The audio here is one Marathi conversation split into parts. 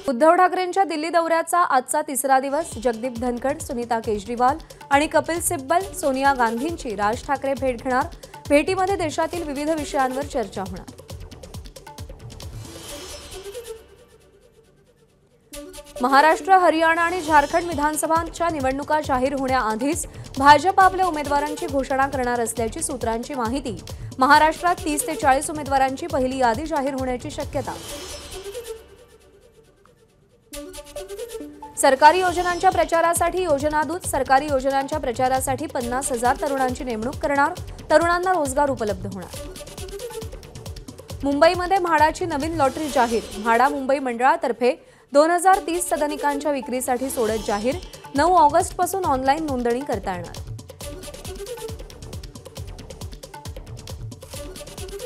उद्धव ठाकरेंच्या दिल्ली दौऱ्याचा आजचा तिसरा दिवस. जगदीप धनखड, सुनीता केजरीवाल आणि कपिल सिब्बल, सोनिया गांधींची राज ठाकरे भेट घेणार. भेटीमध्ये देशातील विविध विषयांवर चर्चा होणार. महाराष्ट्र, हरियाणा आणि झारखंड विधानसभांच्या निवडणुका जाहीर होण्याआधीच भाजप आपल्या उमेदवारांची घोषणा करणार असल्याची सूत्रांची माहिती. महाराष्ट्रात 30 ते 40 उमेदवारांची पहिली यादी जाहीर होण्याची शक्यता. सरकारी योजनांच्या प्रचारासाठी योजनादूत. सरकारी योजनांच्या प्रचारासाठी 50,000 तरुणांची नेमणूक करणार. तरुणांना रोजगार उपलब्ध होणार. मुंबईमध्ये म्हाडाची नवीन लॉटरी जाहीर. म्हाडा मुंबई मंडळातर्फे 2030 सदनिकांच्या विक्रीसाठी सोडत जाहीर. 9 ऑगस्टपासून ऑनलाईन नोंदणी करता येणार.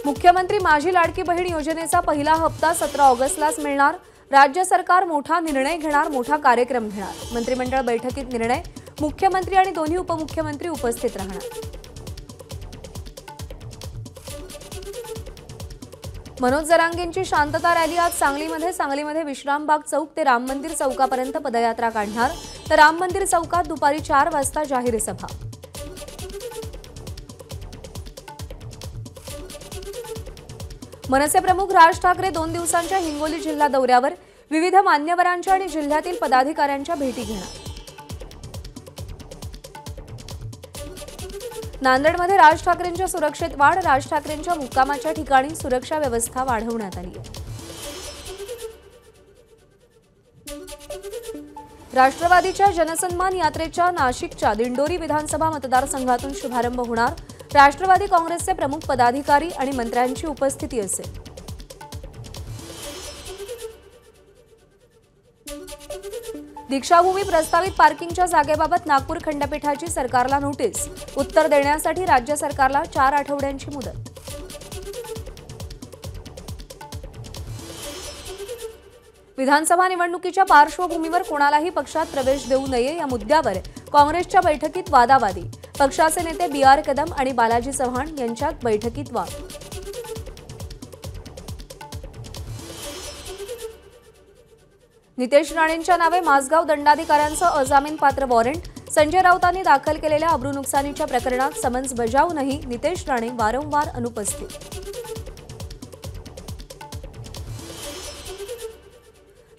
मुख्यमंत्री माझी लाडकी बहीण योजनेचा पहिला हप्ता 17 ऑगस्टलाच मिळणार. राज्य सरकार मोठा निर्णय घेणार, मोठा कार्यक्रम घेणार. मंत्रिमंडळ बैठकीत निर्णय. मुख्यमंत्री आणि दोन्ही उपमुख्यमंत्री उपस्थित राहणार. मनोज जरांगेंची शांतता रॅली आज सांगलीमध्ये विश्रामबाग चौक ते राम मंदिर चौकापर्यंत पदयात्रा काढणार. तर राम मंदिर चौकात दुपारी 4 वाजता जाहीर सभा. मनसे प्रमुख राज ठाकरे 2 दिवसांच्या हिंगोली जिल्हा दौऱ्यावर. विविध मान्यवरांच्या आणि जिल्ह्यातील पदाधिकाऱ्यांच्या भेटी घेणार. नांदेडमध्ये राज ठाकरेंच्या सुरक्षेत वाढ. राज ठाकरेंच्या मुक्कामाच्या ठिकाणी सुरक्षा व्यवस्था वाढवण्यात आली आहे. राष्ट्रवादीच्या जनसन्मान यात्रेच्या नाशिकच्या दिंडोरी विधानसभा मतदारसंघातून शुभारंभ होणार. राष्ट्रवादी काँग्रेसचे प्रमुख पदाधिकारी आणि मंत्र्यांची उपस्थिती असेल. दीक्षाभूमी प्रस्तावित पार्किंगच्या जागेबाबत नागपूर खंडपीठाची सरकारला नोटीस. उत्तर देण्यासाठी राज्य सरकारला 4 आठवड्यांची मुदत. विधानसभा निवडणुकीच्या पार्श्वभूमीवर कोणालाही पक्षात प्रवेश देऊ नये या मुद्द्यावर काँग्रेसच्या बैठकीत वादावादी. पक्षाचे नेते BR कदम आणि बालाजी चव्हाण यांच्यात बैठकीत वाद. नितेश राणेंच्या नावे माझगाव दंडाधिकाऱ्यांचं अजामीनपात्र वॉरंट. संजय राऊतांनी दाखल केलेल्या अब्रू नुकसानीच्या प्रकरणात समन्स बजावूनही नितेश राणे वारंवार अनुपस्थित.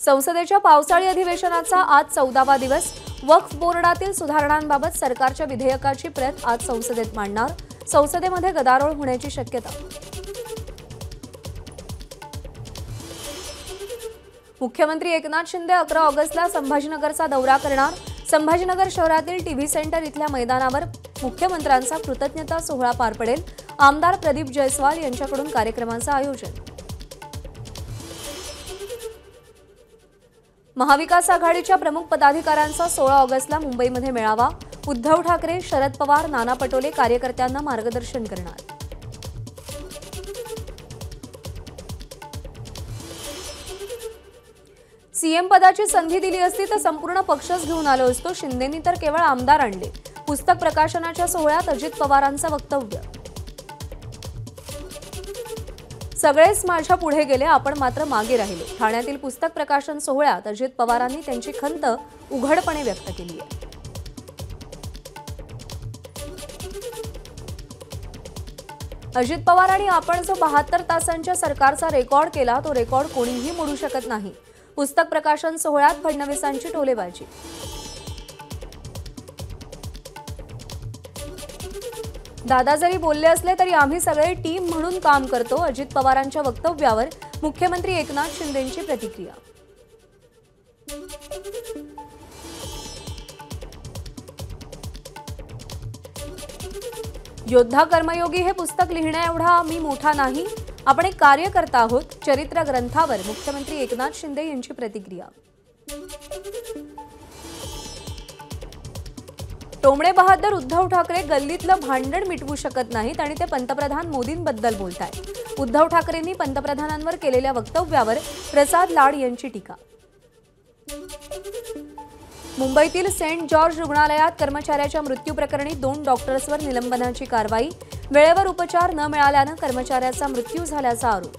संसदेच्या पावसाळी अधिवेशनाचा आज 14वा दिवस. वक्फ बोर्डातील सुधारणांबाबत सरकारच्या विधेयकाची प्रत आज संसदेत मांडणार. संसदेमध्ये गदारोळ होण्याची शक्यता. मुख्यमंत्री एकनाथ शिंदे 11 ऑगस्टला संभाजीनगरचा दौरा करणार. संभाजीनगर शहरातील टीव्ही सेंटर इथल्या मैदानावर मुख्यमंत्र्यांचा कृतज्ञता सोहळा पार पडेल. आमदार प्रदीप जयस्वाल यांच्याकडून कार्यक्रमाचं आयोजन. महाविकास आघाडीच्या प्रमुख पदाधिकाऱ्यांचा 16 ऑगस्टला मुंबईमध्ये मेळावा. उद्धव ठाकरे, शरद पवार, नाना पटोले कार्यकर्त्यांना मार्गदर्शन करणार. सीएम पदाची संधी दिली असती तर संपूर्ण पक्षच घेऊन आलो असतो. शिंदेंनी तर केवळ आमदार आणले. पुस्तक प्रकाशनाच्या सोहळ्यात अजित पवारांचं वक्तव्य. सगळेच माझ्या पुढे गेले, आपण मात्र मागे राहिले. ठाण्यातील पुस्तक प्रकाशन सोहळ्यात अजित पवारांनी त्यांची खंत उघडपणे व्यक्त केली आहे. अजित पवार आणि आपण जो 72 तासांच्या सरकारचा रेकॉर्ड केला तो रेकॉर्ड कोणीही मोडू शकत नाही. पुस्तक प्रकाशन सोहळ्यात फडणवीसांची टोलेबाजी. दादा जरी बोलले असले तरी आम्ही सगळे टीम म्हणून काम करतो. अजित पवारांच्या वक्तव्यावर मुख्यमंत्री एकनाथ शिंदेंची प्रतिक्रिया. योद्धा कर्मयोगी हे पुस्तक लिहिण्याएवढा मी मोठा नाही. आपण एक कार्यकर्ता आहोत. चरित्र ग्रंथावर मुख्यमंत्री एकनाथ शिंदे यांची प्रतिक्रिया. टोमणे बहादर उद्धव ठाकरे गल्लीतलं भांडण मिटवू शकत नाहीत आणि ते पंतप्रधान मोदींबद्दल बोलतायत. उद्धव ठाकरेंनी पंतप्रधानांवर केलेल्या वक्तव्यावर प्रसाद लाड यांची टीका. मुंबईतील सेंट जॉर्ज रुग्णालयात कर्मचाऱ्याच्या मृत्यूप्रकरणी 2 डॉक्टर्सवर निलंबनाची कारवाई. वेळेवर उपचार न मिळाल्यानं कर्मचाऱ्याचा मृत्यू झाल्याचा आरोप.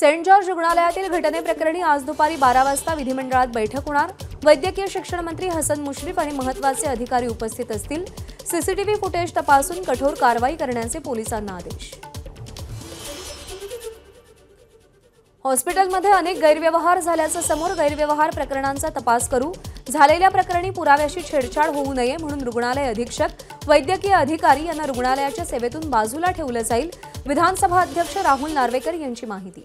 सेंट जॉर्ज रुग्णालयातील घटनेप्रकरणी आज दुपारी 12 वाजता विधिमंडळात बैठक होणार। वैद्यकीय शिक्षण मंत्री हसन मुश्रीफ आणि महत्त्वाचे अधिकारी उपस्थित असतील। सीसीटीव्ही फुटेज तपासून कठोर कारवाई करण्याचे पोलिसांना आदेश। हॉस्पिटलमध्ये अनेक गैरव्यवहार झाल्याचं समोर गैरव्यवहार प्रकरणांचा तपास करू। झालेल्या प्रकरणी पुराव्याशी छेडछाड होऊ नये म्हणून रुग्णालय अधीक्षक, वैद्यकीय अधिकारी यांना रुग्णालयाच्या सेवेतून बाजूला ठेवलं जाईल। विधानसभा अध्यक्ष राहुल नार्वेकर यांची माहिती।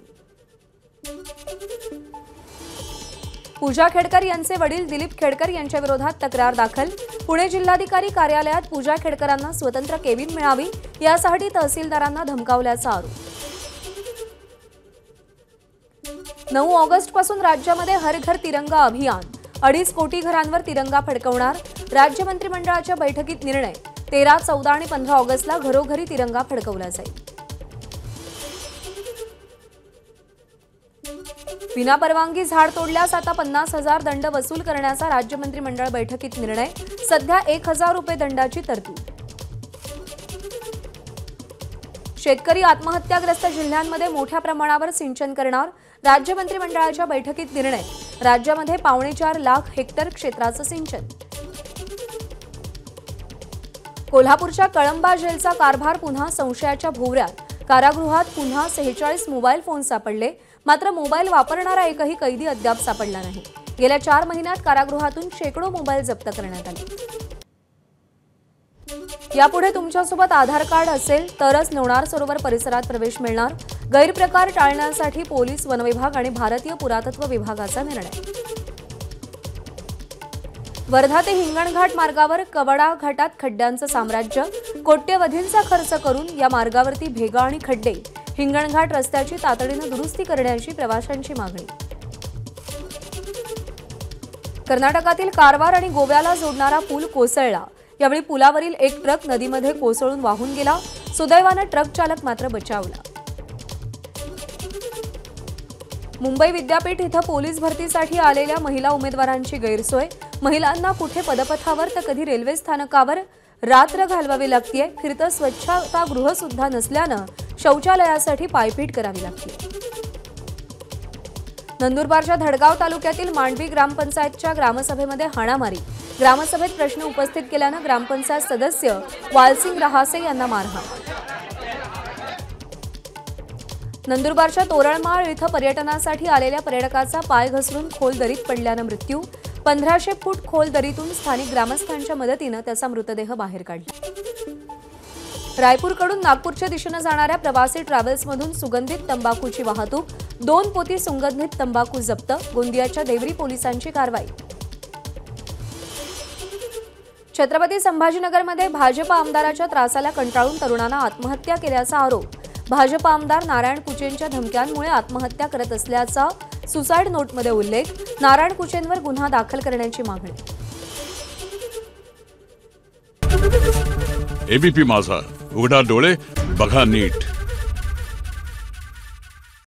पूजा खेडकर यांचे वडील दिलीप खेडकर यांच्या विरोधात तक्रार दाखल। पुणे जिल्हाधिकारी कार्यालयात पूजा खेडकरांना स्वतंत्र केबिन मिळावी यासाठी तहसीलदारांना धमकावल्याचा आरोप। 9 ऑगस्ट पासून राज्यामध्ये हर घर तिरंगा अभियान, 2.5 कोटी घरांवर तिरंगा फडकवणार। राज्य मंत्रिमंडळाच्या बैठकीत निर्णय, 13, 14 आणि 15 ऑगस्टला घरोघरी तिरंगा फडकवला जाईल। विना परवानगी झाड तोडल्यास आता 50,000 दंड वसूल करण्याचा राज्य मंत्रिमंडळ बैठकीत निर्णय। सध्या 1,000 रुपये दंडाची तरतूद। शेतकरी आत्महत्याग्रस्त जिल्ह्यांमध्ये मोठ्या प्रमाणावर सिंचन करणार। राज्य मंत्रिमंडळाच्या बैठकीत निर्णय, राज्यामध्ये 4.25 लाख हेक्टर क्षेत्राचं सिंचन। कोल्हापूरच्या कळंबा जेलचा कारभार पुन्हा संशयाच्या भोवऱ्यात। कारागृहात पुन्हा 46 मोबाईल फोन सापडले, मात्र मोबाईल वापरणारा एकही कैदी अद्याप सापडला नाही। गेल्या 4 महिन्यात कारागृहातून शेकडो मोबाईल जप्त करण्यात आले। यापुढे तुमच्यासोबत आधार कार्ड असेल तरच लोणार सरोवर परिसरात प्रवेश मिळणार। गैरप्रकार टाळण्यासाठी पोलीस, वन विभाग आणि भारतीय पुरातत्व विभागाचा निर्णय। वर्धा ते हिंगणघाट मार्गावर कवडा घाटात खड्ड्यांचं साम्राज्य। कोट्यवधींचा खर्च करून या मार्गावरती भेगा आणि खड्डे। हिंगणघाट रस्त्याची तातडीने दुरुस्ती करण्याची प्रवाशांची मागणी। कर्नाटकातील कारवार आणि गोव्याला जोडणारा पूल कोसळला। यावेळी पुलावरील एक ट्रक नदीमध्ये कोसळून वाहून गेला। सुदैवाने ट्रक चालक मात्र बचावला। मुंबई विद्यापीठ इथं पोलीस भरतीसाठी आलेल्या महिला उमेदवारांची गैरसोय। महिलांना कुठे पदपथावर तर कधी रेल्वे स्थानकावर रात्र घालवावी लागते। फिरतं स्वच्छतागृह सुद्धा नसल्यानं शौचालयासाठी पायपीट करावी लागते। नंदुरबारच्या धडगाव तालुक्यातील मांडवी ग्रामपंचायतच्या ग्रामसभेमध्ये हाणामारी। ग्रामसभेत प्रश्न उपस्थित केल्यानं ग्रामपंचायत सदस्य वालसिंग रहासे यांना मारहाण। नंदुरबारच्या तोरळमाळ इथं पर्यटनासाठी आलेल्या पर्यटकाचा पाय घसरून खोल दरीत पडल्यानं मृत्यू। 1500 फूट खोल दरीतून स्थानिक ग्रामस्थांच्या मदतीनं त्याचा मृतदेह बाहेर काढला। रायपूरकडून नागपूरच्या दिशेने जाणाऱ्या प्रवासी ट्रॅव्हल्समधून सुगंधित तंबाखूची वाहतूक। 2 पोती सुगंधित तंबाखू जप्त। गोंदियाच्या देवरी पोलिसांची कारवाई। छत्रपती संभाजीनगरमध्ये भाजप आमदाराच्या त्रासाला कंटाळून तरुणानं आत्महत्या केल्याचा आरोप। भाजप आमदार नारायण कुचेंच्या धमक्यांमुळे आत्महत्या करत असल्याचा सुसाईड नोटमध्ये उल्लेख। नारायण कुचेंवर गुन्हा दाखल करण्याची मागणी। एबीपी माझा, उघडा डोळे बघा नीट।